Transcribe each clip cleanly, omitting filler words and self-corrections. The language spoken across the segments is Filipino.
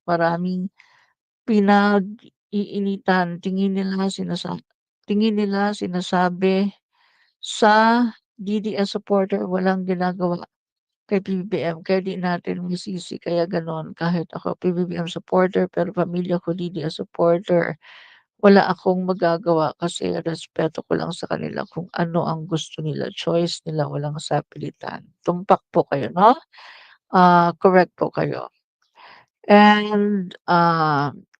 maraming pinag-iinitan. Tingin nila sinasabi sa DDS supporter walang ginagawa kay PBBM kaya di natin masisi kaya gano'n. Kahit ako PBBM supporter pero pamilya ko DDS supporter, wala akong magagawa kasi respeto ko lang sa kanila kung ano ang gusto nila, choice nila, walang sapilitan. Tumpak po kayo 'no, correct po kayo. And,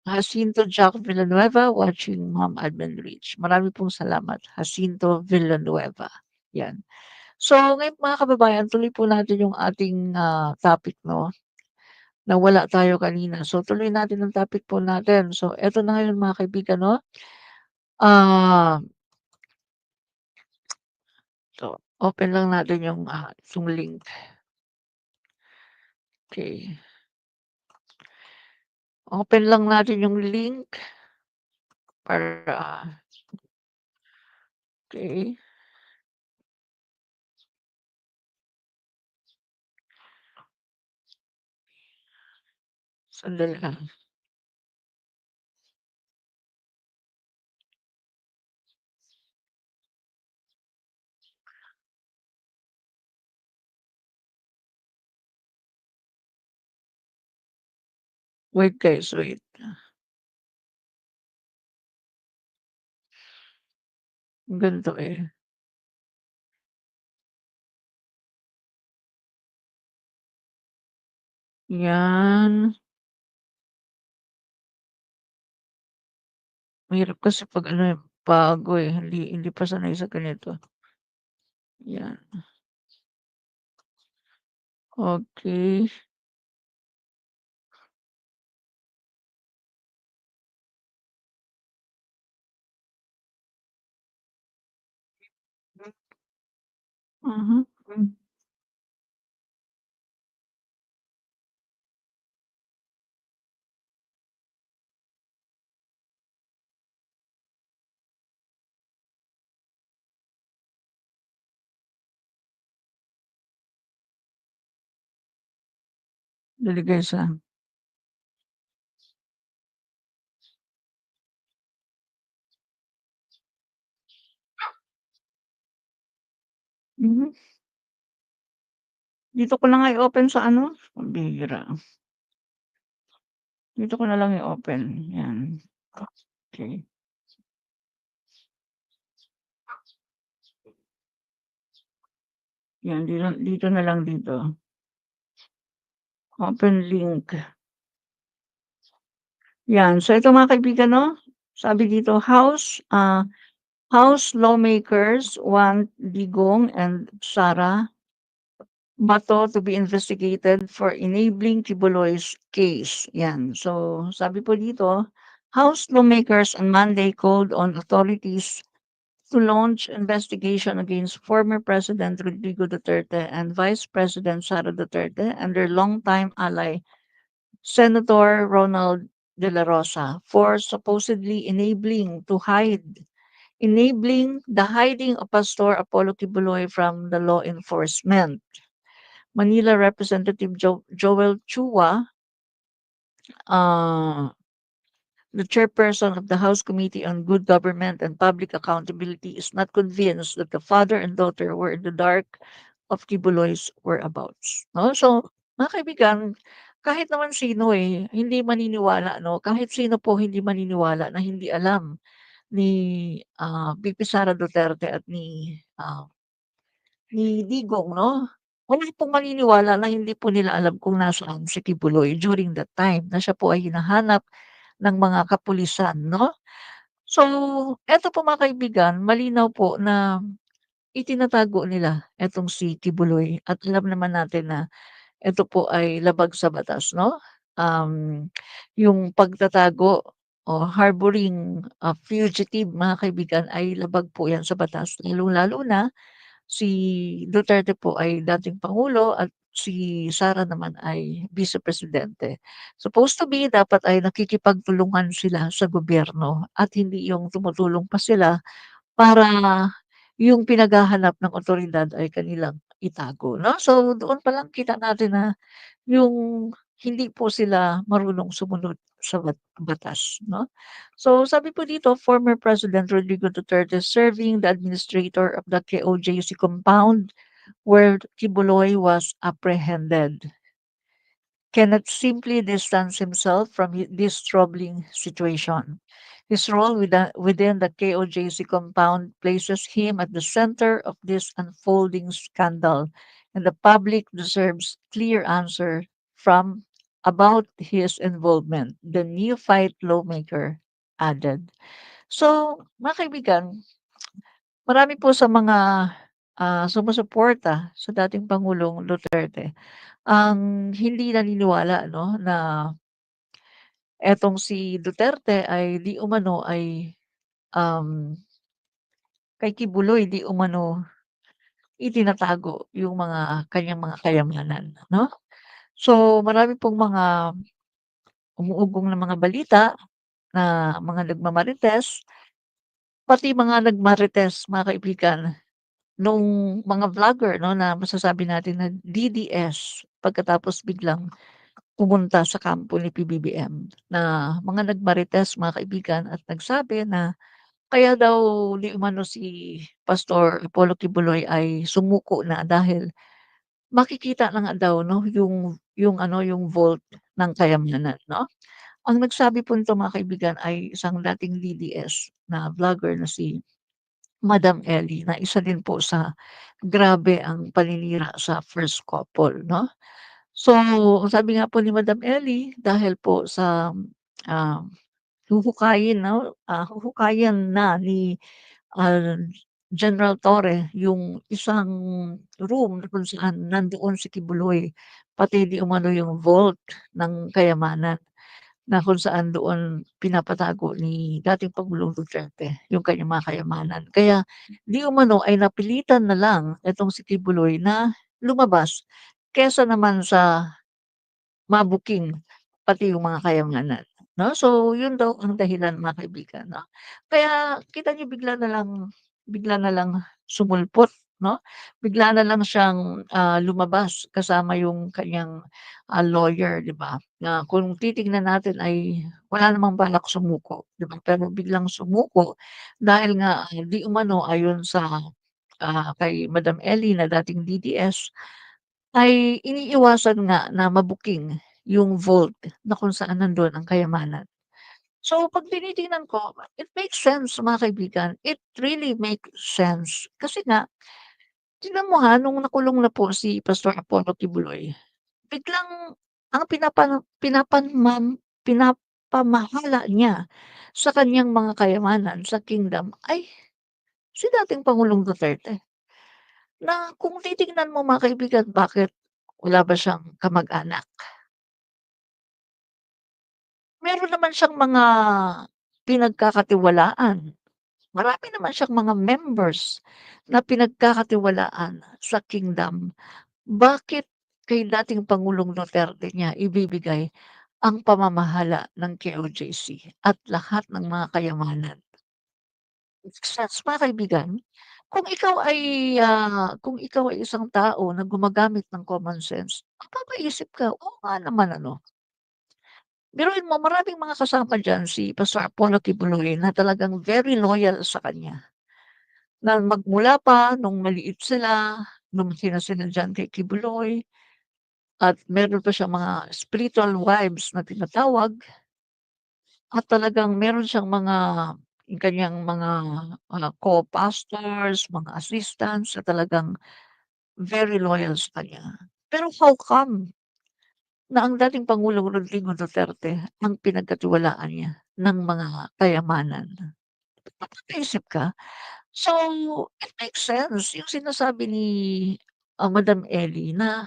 Jacinto Jack Villanueva watching Ma'am Admin Rich. Marami pong salamat, Jacinto Villanueva, 'yan. So, ngayon mga kababayan tuloy po natin yung ating, topic 'no, nawala tayo kanina. So, tuloy natin ang topic po natin. So, eto na ngayon mga kaibigan 'no, ah, so open lang natin yung link, okey. Open lang natin yung link para okey, sandali lang. Wait guys, wait. Ganito, eh, 'yan. Mahirap kasi 'pag ano, eh, bago, eh, hindi pa sanay sa ganito. 'Yan, okey. Mhm, hmm, dali guys, Mhm, dito ko na nga i-open sa ano, pambihira. Dito ko na lang i-open, 'yan. Okey, 'yan dito na lang dito. Open link, 'yan. So ito mga kaibigan 'no, sabi dito House lawmakers want Digong and Sara Bato to be investigated for enabling Kibuloy's case, 'yan. So sabi po dito, House lawmakers on Monday called on authorities to launch investigation against former President Rodrigo Duterte and Vice President Sara Duterte and their longtime ally Senator Ronald De La Rosa for supposedly enabling the hiding of Pastor Apollo Kibuloy from the law enforcement. Manila Representative Joel Chua, uh, the chairperson of the House Committee on Good Government and Public Accountability, is not convinced that the father and daughter were in the dark of Kibuloy's whereabouts. No? So, mga kaibigan, kahit naman sino hindi maniniwala, no? Kahit sino po hindi maniniwala na hindi alam ni VP Sara Duterte at ni Digong 'no, wala pong maniniwala na hindi po nila alam kung nasaan si Kibuloy during that time na siya po ay hinahanap ng mga kapulisan 'no. So, eto po mga kaibigan, malinaw po na itinatago nila etong si Kibuloy at alam naman natin na eto po ay labag sa batas 'no. Yung pagtatago o harboring a fugitive mga kaibigan ay labag po yan sa batas lalong-lalo na si Duterte po ay dating pangulo at si Sara naman ay Vice Presidente. Supposed to be dapat ay nakikipagtulungan sila sa gobyerno at hindi yung tumutulong pa sila para yung pinaghahanap ng awtoridad ay kanilang itago 'no. So, doon pa lang kita natin na yung hindi po sila marunong sumunod sa batas 'no. So sabi po dito, former President Rodrigo Duterte serving the administrator of the KOJC compound where Kibuloy was apprehended, cannot simply distance himself from this troubling situation. His role within the KOJC compound places him at the center of this unfolding scandal, and the public deserves clear answer from about his involvement, the neophyte lawmaker added. So, mga kaibigan, marami po sa mga sumusuporta sa dating Pangulong Duterte ang hindi naniniwala 'no, na etong si Duterte ay di umano ay, um, kay Kibuloy di umano itinatago yung mga kanyang mga kayamanan 'no. So, marami pong mga umuugong na mga balita na mga nagmamarites, pati mga nagmarites mga kaibigan nung mga vlogger 'no, na masasabi natin na DDS pagkatapos biglang pumunta sa kampo ni PBBM na mga nagmarites mga kaibigan at nagsabi na kaya daw di umano si Pastor Apollo Kibuloy ay sumuko na dahil makikita na nga daw 'no yung ano, yung vault ng kayamanan 'no. Ang nagsabi po nito mga kaibigan ay isang dating DDS na vlogger na si Madam Ellie na isa din po sa grabe ang paninira sa first couple 'no. So, ang sabi nga po ni Madam Ellie dahil po sa, ah, huhukayin na ni, ah, General Torre yung isang room na kung saan nandoon si Kibuloy, pati di umano yung vault ng kayamanan na kung saan doon pinapatago ni dating Pangulong Duterte yung kanyang mga kayamanan. Kaya di umano ay napilitan na lang itong si Kibuloy na lumabas kaysa naman sa mabuking pati yung mga kayamanan 'no. So yun daw ang dahilan mga kaibigan 'no. Kaya kita niyo bigla na lang sumulpot 'no, bigla na lang siyang, lumabas kasama yung kanyang, lawyer 'di ba, na kung titignan natin ay wala namang balak sumuko 'di ba, pero biglang sumuko dahil nga di umano ayon sa, kay Madam Ellie na dating DDS ay iniiwasan nga na mabuking yung vault na kung saan nandun ang kayamanan. So 'pag tinitingnan ko, it makes sense mga kaibigan, it really makes sense. Kasi nga tignan mo ha, nung nakulong na po si Pastor Apollo Kibuloy, biglang ang pinapamahala niya sa kaniyang mga kayamanan sa kingdom ay si dating Pangulong Duterte. Na kung titignan mo mga kaibigan, bakit wala ba siyang kamag-anak? Meron naman siyang mga pinagkakatiwalaan. Marami naman siyang mga members na pinagkakatiwalaan sa kingdom. Bakit kay dating Pangulong Duterte niya ibibigay ang pamamahala ng KOJC at lahat ng mga kayamanan? Sense mga kaibigan, kung ikaw ay isang tao na gumagamit ng common sense, mapapaisip ka, oo nga naman ano. Biruin mo maraming mga kasama diyan si Pastor Apollo Kibuloy na talagang very loyal sa kanya, na magmula pa nung maliit sila, lumaki na sila diyan kay Kibuloy at meron pa siyang mga spiritual wives na tinatawag at talagang meron siyang mga yung kaniyang mga, co-pastors, mga assistants na talagang very loyal sa kanya. Pero how come na ang dating Pangulong Rodrigo Duterte ang pinagkatiwalaan niya ng mga kayamanan? Napapaisip ka. So, it makes sense yung sinasabi ni, Madam Ellie na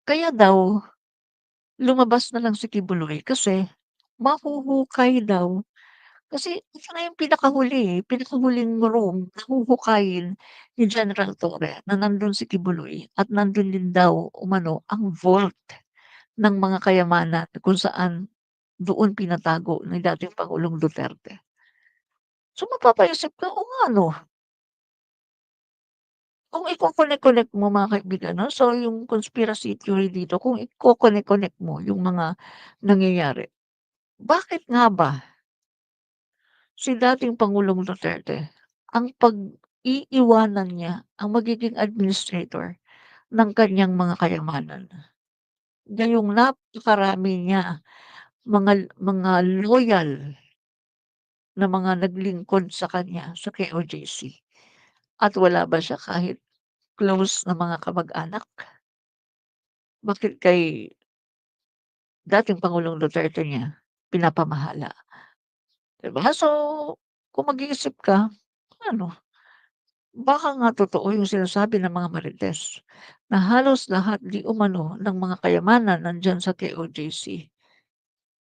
kaya daw lumabas na lang si Kibuloy kasi mahuhukay daw. Kasi ito na yung pinakahuling room na huhukayin ni General Torre na nandun si Kibuloy at nandun din daw umano ang vault ng mga kayamanan kung saan doon pinatago ni dating Pangulong Duterte. So, mapapaisip ka, oo nga 'no, kung iko-connect-connect mo mga kaibigan 'no, so yung conspiracy theory dito kung iko-connect-connect mo yung mga nangyayari, bakit nga ba si dating Pangulong Duterte ang pag-iiwanan niya ang magiging administrator ng kaniyang mga kayamanan, gayong napakarami niya mga loyal na mga naglingkod sa kanya sa KOJC at wala ba siya kahit close na mga kamag-anak? Bakit kay dating Pangulong Duterte niya pinapamahala, 'di ba? So, kung mag-iisip ka, ano, baka nga totoo yung sinasabi ng mga marites na halos lahat di umano ng mga kayamanan nandiyan sa KOJC,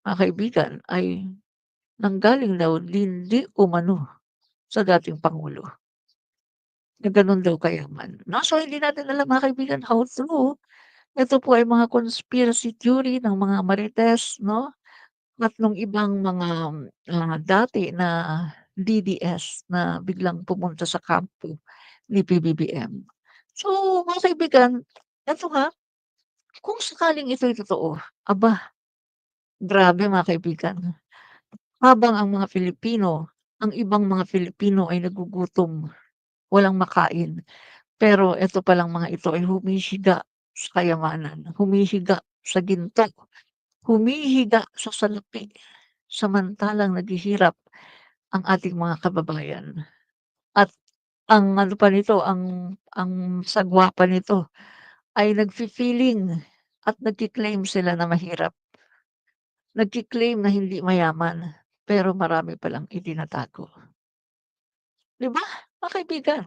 mga kaibigan, ay nanggaling daw din di umano sa dating pangulo na gano'n daw kayaman 'no. So, hindi natin alam mga kaibigan how true ito po ay mga conspiracy theory ng mga marites 'no. At nung ibang mga, dati na DDS na biglang pumunta sa kampo ni PBBM. So, mga kaibigan, eto nga, kung sakaling ito'y totoo, aba, grabe mga kaibigan, habang ang mga Filipino ang ibang mga Filipino ay nagugutom, walang makain, pero eto palang mga ito ay humihiga sa kayamanan, humihiga sa ginto, humihiga sa salapi, samantalang naghihirap ang ating mga kababayan. At ang ano pa nito, ang sagwa pa nito ay nagfi-feeling at nagki-claim sila na mahirap. Nagki-claim na hindi mayaman, pero marami palang itinatago. 'Di ba, mga kaibigan?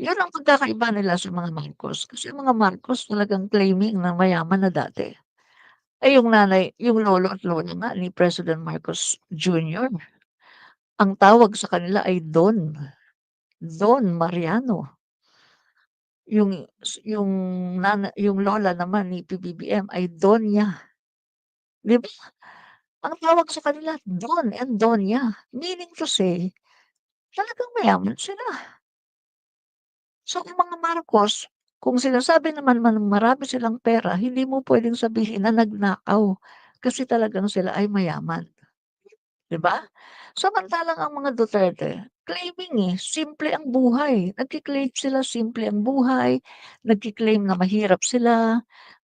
'Yun ang pagkakaiba nila sa mga Marcos, kasi ang mga Marcos talagang claiming na mayaman na dati. Eh, yung lolo at lola nga ni President Marcos Jr., ang tawag sa kanila ay Don, Don Mariano. Yung yung lola naman ni PBBM ay Doña, 'di ba? Ang tawag sa kanila Don and Doña, meaning to say, talagang mayaman sila. So, ang mga Marcos, kung sinasabi naman marami silang pera, hindi mo puwedeng sabihin na nagnakaw, kasi talagang sila ay mayaman. 'Di ba? Samantalang ang mga Duterte, claiming, simple ang buhay. Nagki-claim sila simple ang buhay, nagki-claim na mahirap sila.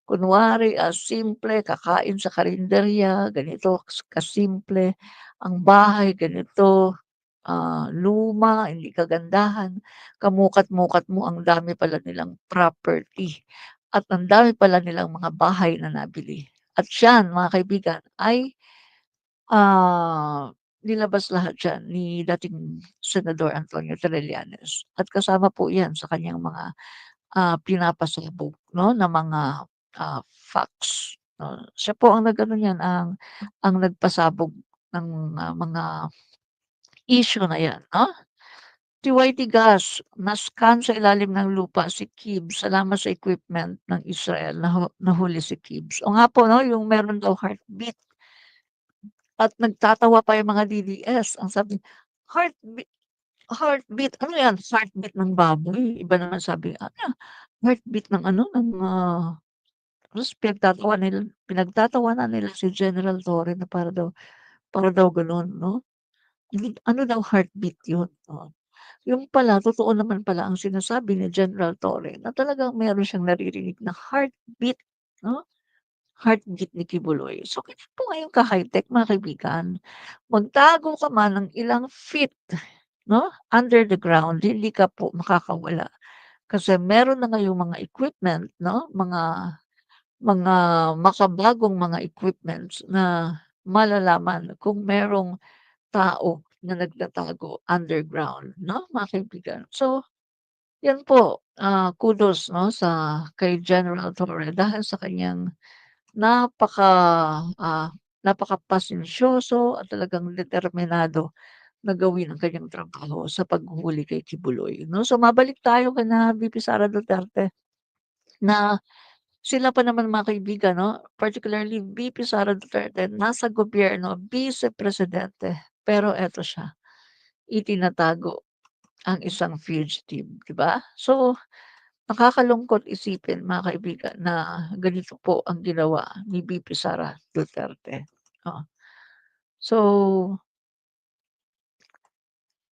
Kunwari, simple, kakain sa karenderya, ganito kasimple. Ang bahay ganito, luma, hindi kagandahan. Kamukat-mukat mo ang dami pala nilang property at ang dami pala nilang mga bahay na nabili. At yan mga kaibigan ay nilabas lahat yan ni dating Senador Antonio Trillanes at kasama po yan sa kaniyang mga, pinapasabog 'no na mga, facts 'no. Siya po ang nag-ano niyan, ang nagpasabog ng, mga issue na yan 'no. TYT gas, na-scan sa ilalim ng lupa si Kibs salamat sa equipment ng Israel nahuli si Kibs. O nga po 'no, yung meron daw heartbeat. At nagtatawa pa yung mga DDS, ang sabi, "Heartbeat heartbeat, ano yan, heartbeat ng baboy?" Iba naman sabi, "Ano, heartbeat ng ano, ng, tapos pinagtatawanan nila si General Torre na para daw gano'n 'no. Ano daw heartbeat yun, oh. Yung pala totoo naman pala ang sinasabi ni General Torre na talagang meron siyang naririnig na heartbeat 'no, heartbeat ni Kibuloy. So, ganyan po ngayon ka-high-tech mga kaibigan. Magtago ka man ng ilang feet 'no, under the ground hindi ka po makakawala. Kasi meron na ngayong mga equipment 'no, mga makabagong mga equipments na malalaman kung merong tao na nagtatago underground 'no, mga kaibigan. So, 'yan po, kudos 'no kay General Torre dahil sa kaniyang napaka, ah, napakapasensyoso at talagang determinado na gawin ang kanyang trabaho sa paghuhuli kay Kibuloy 'no. So, mabalik tayo kina VP Sara Duterte na sila pa naman mga kaibigan 'no, particularly VP Sara Duterte nasa gobyerno, Vice Presidente, pero eto siya, itinatago ang isang fugitive, 'di ba? So, Nakakalungkot isipin mga kaibigan na ganito po ang ginawa ni VP Sara Duterte, oo. So,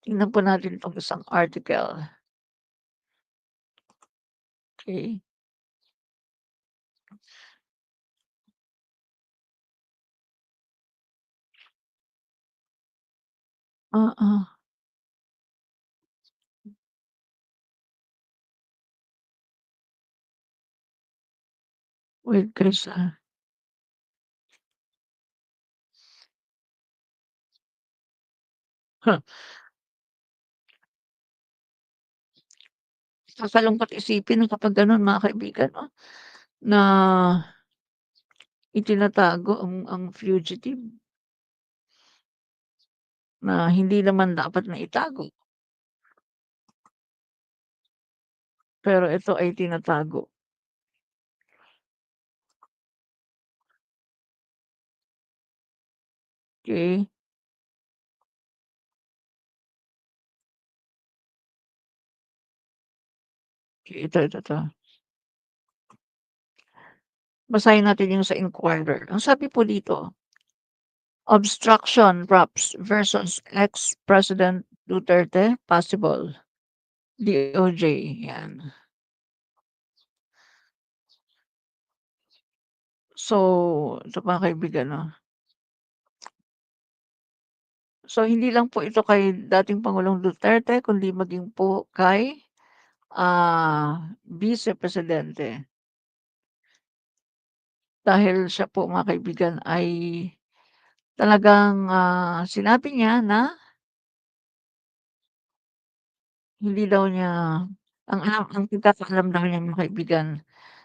tingnan po natin 'tong isang article, okey. Oo, with Chris, nakakalungkot isipin na kapag gano'n mga kaibigan 'no, na itinatago ang fugitive na hindi naman dapat na itago, pero ito ay tinatago, okey. Ito. Basahin natin yung sa Inquirer. Ang sabi po dito, obstruction props versus ex-President Duterte possible, DOJ, yan. So, ito mga kaibigan 'no, so hindi lang po ito kay dating Pangulong Duterte kundi maging po kay, Vice Presidente. Dahil siya po mga kaibigan ay talagang, sinabi niya na hindi daw niya ang pagkakaalam daw niya mga kaibigan,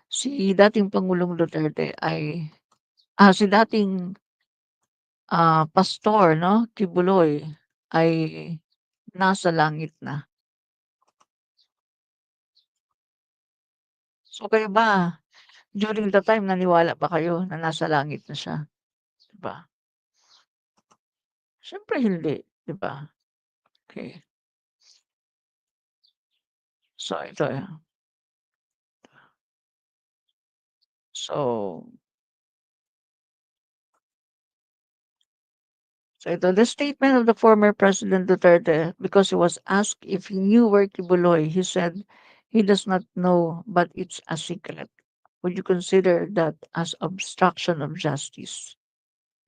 si dating Pangulong Duterte ay, si dating, pastor 'no, Kibuloy ay nasa langit na. So kayo ba, during the time naniwala ba kayo na nasa langit na siya, 'di ba? Siyempre hindi, 'di ba? Okey. So ito, so the statement of the former President Duterte, because he was asked if he knew where Kibuloy, he said he does not know, but it's a secret. Would you consider that as obstruction of justice?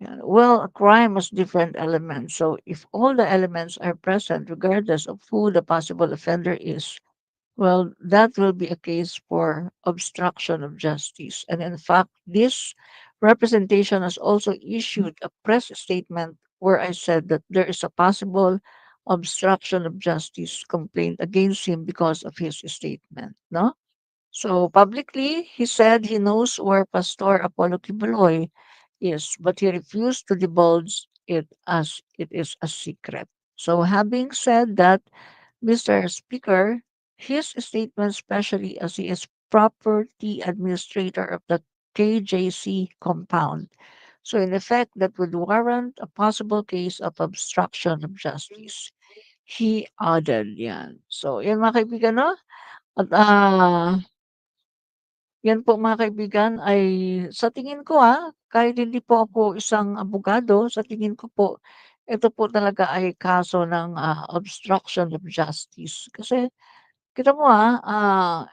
Yeah. Well, a crime has different elements. So if all the elements are present, regardless of who the possible offender is, well, that will be a case for obstruction of justice. And in fact, this representation has also issued a press statement where I said that there is a possible obstruction of justice complaint against him because of his statement. No? So publicly, he said he knows where Pastor Apollo Kibuloy is, but he refused to divulge it as it is a secret. So having said that, Mr. Speaker, his statement, especially as he is property administrator of the KJC compound. So in effect, that would warrant a possible case of obstruction of justice. He added yan. So yan mga kaibigan, no? At yan po mga kaibigan ay sa tingin ko, kahit hindi po ako isang abogado, sa tingin ko po, ito po talaga ay kaso ng, obstruction of justice. Kasi kita mo,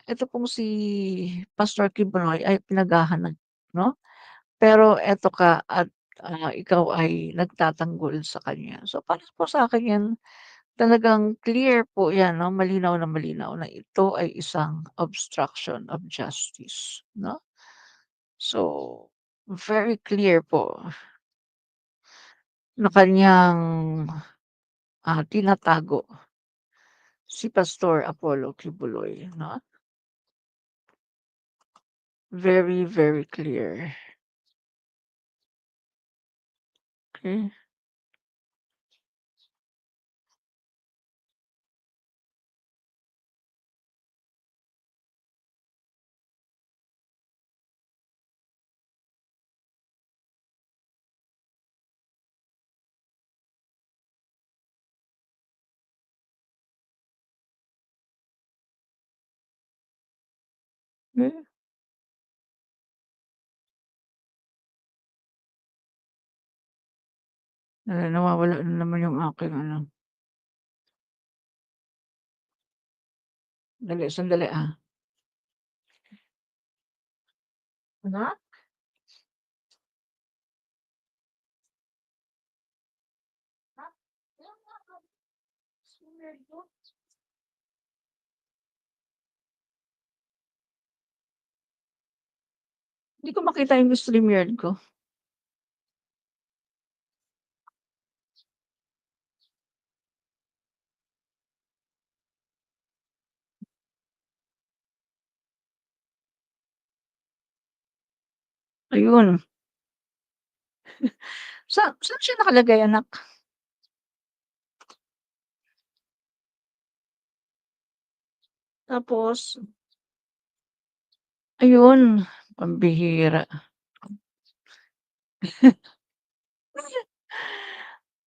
ito pong si Pastor Kibuloy ay pinaghahanap, 'no? Pero eto ka at, ikaw ay nagtatanggol sa kanya. So, para po sa'kin 'yan talagang clear po 'yan 'no, malinaw na malinaw na ito ay isang obstruction of justice, 'no? So, very clear po na kaniyang, tinatago si Pastor Apollo Kibuloy, 'no? Very, very clear, okey. Eh, nawawala na naman yung aking ano, sandali, Ano? Hindi ko makita yung StreamYard ko. Ayun, saan siya nakalagay anak? Tapos ayun, pambihira.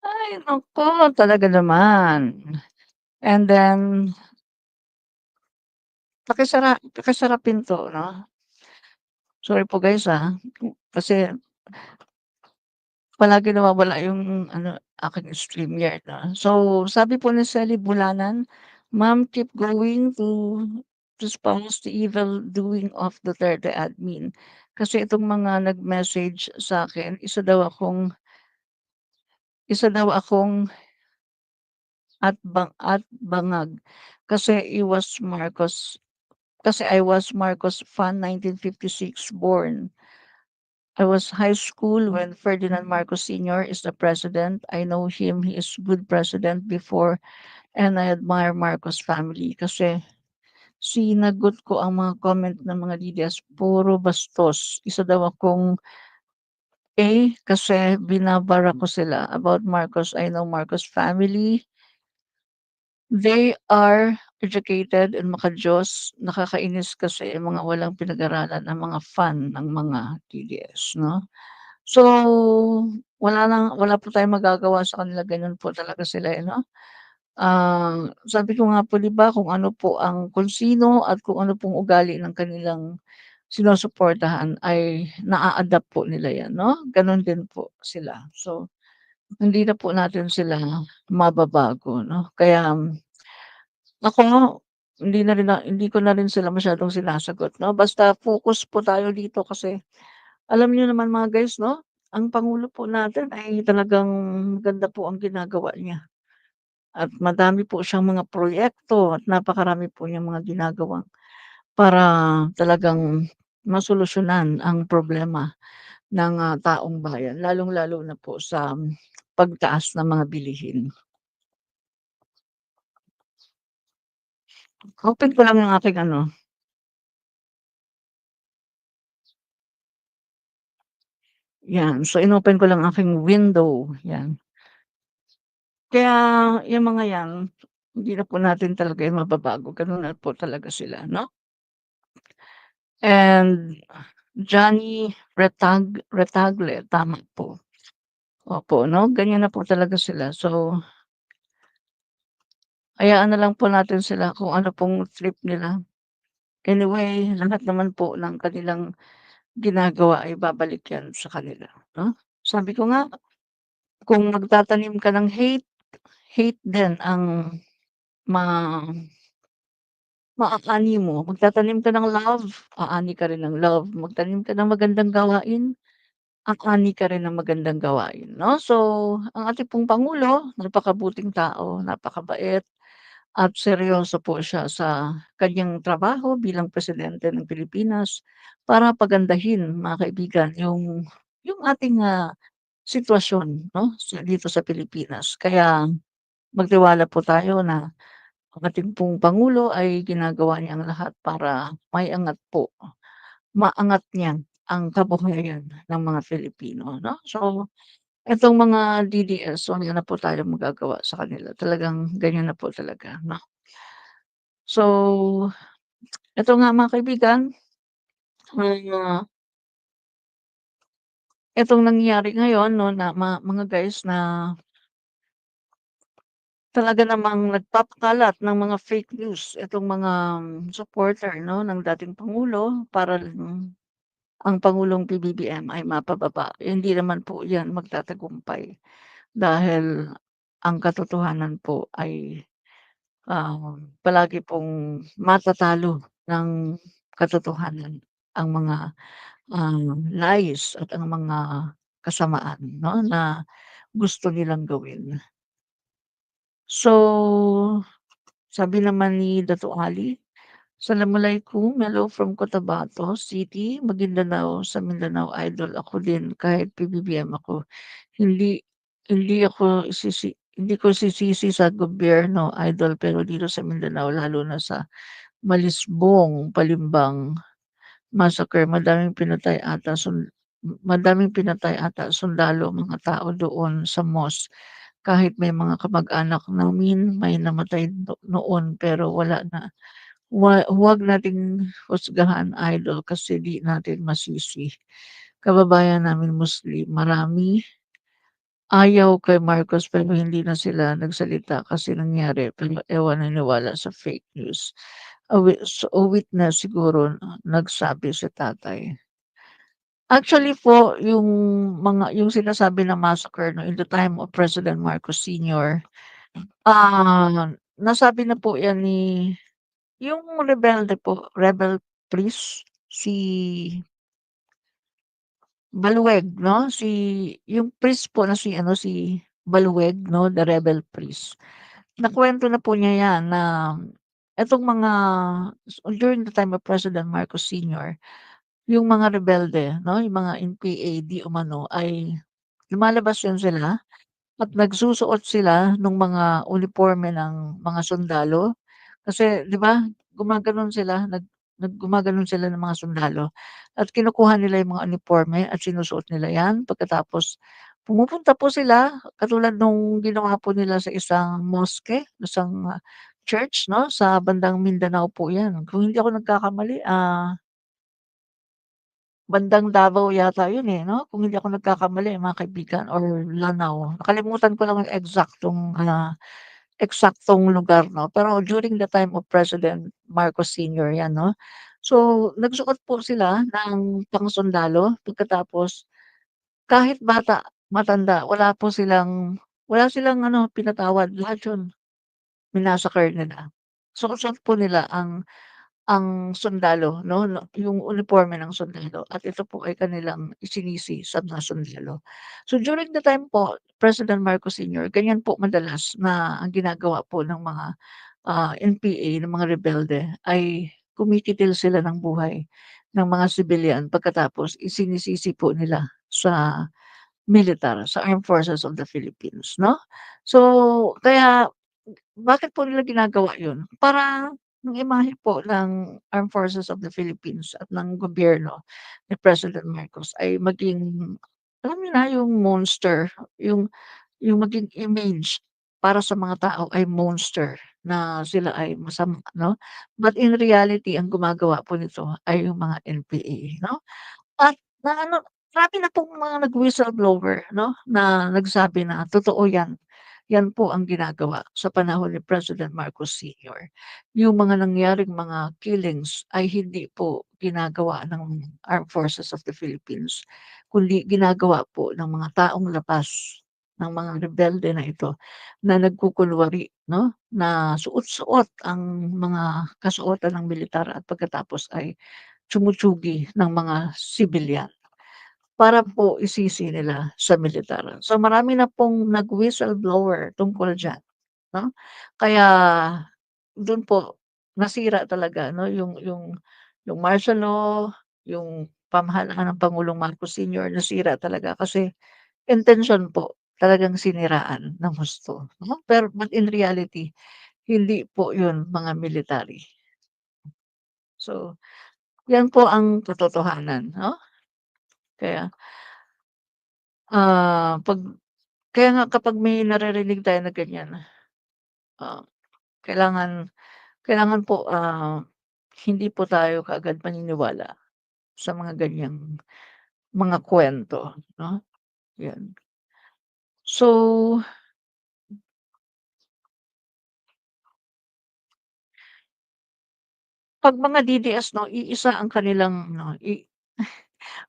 Ay naku, talaga naman. And then pakisara pinto 'no. Sorry po guys, kasi palagi nawawala yung ano, aking StreamYard, 'no. So, sabi po ni Selly Bulanan, "Ma'am, keep going to spouse the evil doing of Duterte admin." Kasi itong mga nag-message sa'kin, isa daw akong at bangag kasi I was Marcos fan 1956 born. I was high school when Ferdinand Marcos Sr. is the president. I know him, he is good president before, and I admire Marcos family kasi sinagot ko ang mga comment ng mga DDS, puro bastos. Isa daw akong A kasi binabara ko sila about Marcos. I know Marcos family. They are educated and maka-Diyos. Nakakainis kasi yung mga walang pinag-aralan ang mga fan ng mga DDS 'no. So, wala po tayong magagawa sa kanila, gano'n po talaga sila, eh, 'no. Sabi ko nga po 'di ba kung sino at kung ano pong ugali ng kanilang sinusuportahan ay naa-adapt po nila 'yan 'no, gano'n din po sila. So, hindi na po natin sila mababago 'no, kaya ako hindi ko na rin sila masyadong sinasagot 'no, basta focus po tayo dito kasi alam niyo naman mga guys 'no, ang pangulo po natin ay talagang maganda po ang ginagawa niya at madami po siyang mga proyekto at napakarami po niyang mga ginagawang para talagang masolusyunan ang problema ng, taong bayan, lalong-lalo na po sa pagtaas ng mga bilihin. Open ko lang yung aking ano, 'yan. So, inopen ko lang aking window, 'yan. Kaya yung mga 'yan, hindi na po natin talaga 'yan mababago, gano'n na po talaga sila 'no. And Johnny Retagle, tama po. Opo 'no, ganyan na po talaga sila. So, hayaan na lang po natin sila kung ano pong trip nila. Anyway, lahat naman po ng kanilang ginagawa ay babalik 'yan sa kanila 'no. Sabi ko nga, kung magtatanim ka ng hate, hate din ang ma maaani mo. Magtatanim ka ng love, aani ka rin ng love. Magtanim ka ng magandang gawain, aani ka rin ng magandang gawain 'no. So, ang ating pong pangulo napakabuting tao, napakabait at seryoso po siya sa kaniyang trabaho bilang presidente ng Pilipinas para pagandahin mga kaibigan yung ating, sitwasyon 'no, dito sa Pilipinas. Kaya magtiwala po tayo na ang ating pong pangulo ay ginagawa niya ang lahat para maangat niya ang kabuhayan ng mga Filipino 'no. So, itong mga DDS wala na po tayong magagawa sa kanila, talagang ganyan na po talaga 'no. So, eto nga mga kaibigan, ah, etong nangyayari ngayon 'no na mga guys na talaga namang nagpapakalat ng mga fake news itong mga supporter 'no, ng dating pangulo para lang ang Pangulong PBBM ay mapababa. Hindi naman po 'yan magtatagumpay dahil ang katotohanan po ay, palagi pong matatalo ng katotohanan ang mga, lies at ang mga kasamaan 'no, na gusto nilang gawin. So, sabi naman ni Dato' Ali, "Assalamualaikum, hello from Cotabato City, Maguindanao sa Mindanao idol ako din kahit PBBM ako. Hindi hindi ako hindi ko sisisi sa gobyerno idol pero dito sa Mindanao lalo na sa Malisbong, Palimbang massacre madaming pinatay ata sundalo, mga tao doon sa mosque. Kahit may mga kamag-anak namin may namatay noon pero wala na. Huwag nating husgahan idol kasi di natin masisi. Kababayan namin Muslim, marami ayaw kay Marcos pero hindi na sila nagsalita kasi nangyari pero ewan naniniwala sa fake news. A witness siguro nagsabi si tatay. Actually po yung sinasabi na massacre 'no in the time of President Marcos Sr., nasabi na po 'yan ni yung rebelde po, rebel priest, si Balueg 'no, yung priest po na si ano, si Balueg 'no, the rebel priest. Nakuwento na po niya 'yan na etong mga during the time of President Marcos Sr., yung mga rebelde 'no, yung mga NPA di umano ay lumalabas 'yun sila at nagsusuot sila nung mga uniporme ng mga sundalo. Kasi 'di ba gumaganon sila ng mga sundalo at kinukuha nila yung mga uniporme at sinusuot nila 'yan. Pagkatapos pumupunta po sila katulad nung ginawa po nila sa isang mosque, isang, church 'no, sa bandang Mindanao po 'yan. Kung hindi ako nagkakamali, bandang Davao yata 'yun, eh, 'no, kung hindi ako nagkakamali mga kaibigan or Lanao. Nakalimutan ko lang yung eksaktong lugar 'no, pero during the time of President Marcos Sr. 'yan 'no. So, nagsuot po sila ng pangsundalo pagkatapos kahit bata, matanda wala silang ano pinatawad, lahat 'yun minasakar nila. Suot-suot po nila ang sundalo 'no, yung uniporme ng sundalo at ito po ay kanilang isinisi sa mga sundalo. So, during the time po, President Marcos Sr., ganyan po madalas na ang ginagawa po ng mga, NPA, ng mga rebelde ay kumikitil sila ng buhay ng mga sibilyan pagkatapos isinisisi po nila sa militar, sa Armed Forces of the Philippines 'no. So, kaya bakit po nila ginagawa yun? Para yung imahe po ng Armed Forces of the Philippines at ng gobyerno ni President Marcos ay maging alam niyo na yung monster, yung maging image para sa mga tao ay monster na sila ay masama 'no. But in reality ang gumagawa po nito ay yung mga NPA 'no. At na ano, marami na pong mga nag-whistleblower 'no, na nagsabi na totoo 'yan. 'Yan po ang ginagawa sa panahon ni President Marcos Sr. Yung mga nangyaring mga killings ay hindi po ginagawa ng Armed Forces of the Philippines, kundi ginagawa po ng mga taong labas ng mga rebelde na ito na nagkukunwari 'no, na suot-suot ang mga kasuotan ng militar at pagkatapos ay tsumutsugi ng mga sibilyan para po isisi nila sa militar. So, marami na pong nag-whistleblower tungkol diyan 'no. Kaya dun po nasira talaga 'no yung martial law, yung pamahalaan ng Pangulong Marcos Sr. nasira talaga kasi intensyon po talagang siniraan ng husto 'no. Pero but in reality hindi po yun mga military. So, yan po ang katotohanan 'no. Kaya, 'pag kaya nga kapag may naririnig tayo na ganyan, ah, kailangan kailangan po, hindi po tayo kaagad maniniwala sa mga ganyang mga kuwento 'no, 'yan. So, 'Pag mga DDS 'no, iisa ang kanilang ano,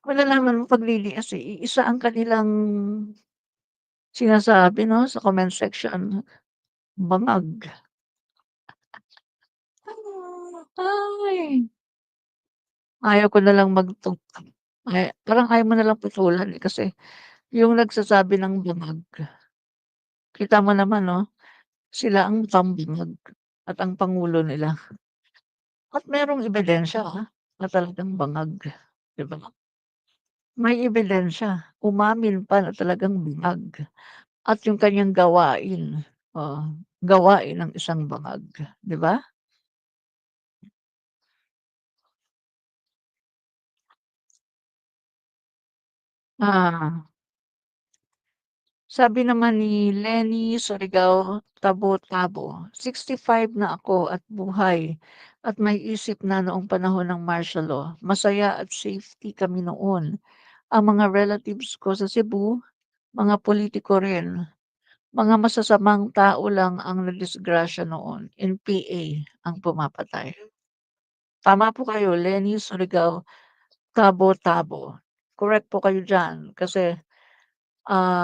malalaman mo 'pag DDS, eh, iisa ang kanilang sinasabi 'no, sa comment section, bangag. Ay, ayaw ko na lang parang ayaw mo nalang patulan, eh, kasi yung nagsasabi ng bangag, kita mo naman 'no, sila ang tambangag at ang pangulo nila at merong ebidensya, na talagang bangag, 'di ba? May ebidensya, umamin pa na talagang bangag at yung kanyang gawain, oo, gawain ng isang bangag, 'di ba? Ah, sabi naman ni Lenny Surigao Tabo-Tabo, 65 na ako at buhay at may isip na noong panahon ng martial law. Masaya at safety kami noon. Ang mga relatives ko sa Cebu, mga politiko rin, mga masasamang tao lang ang nadisgrasya noon, NPA ang pumapatay. Tama po kayo, Lenny Surigao Tabo-Tabo. Correct po kayo diyan kasi, ah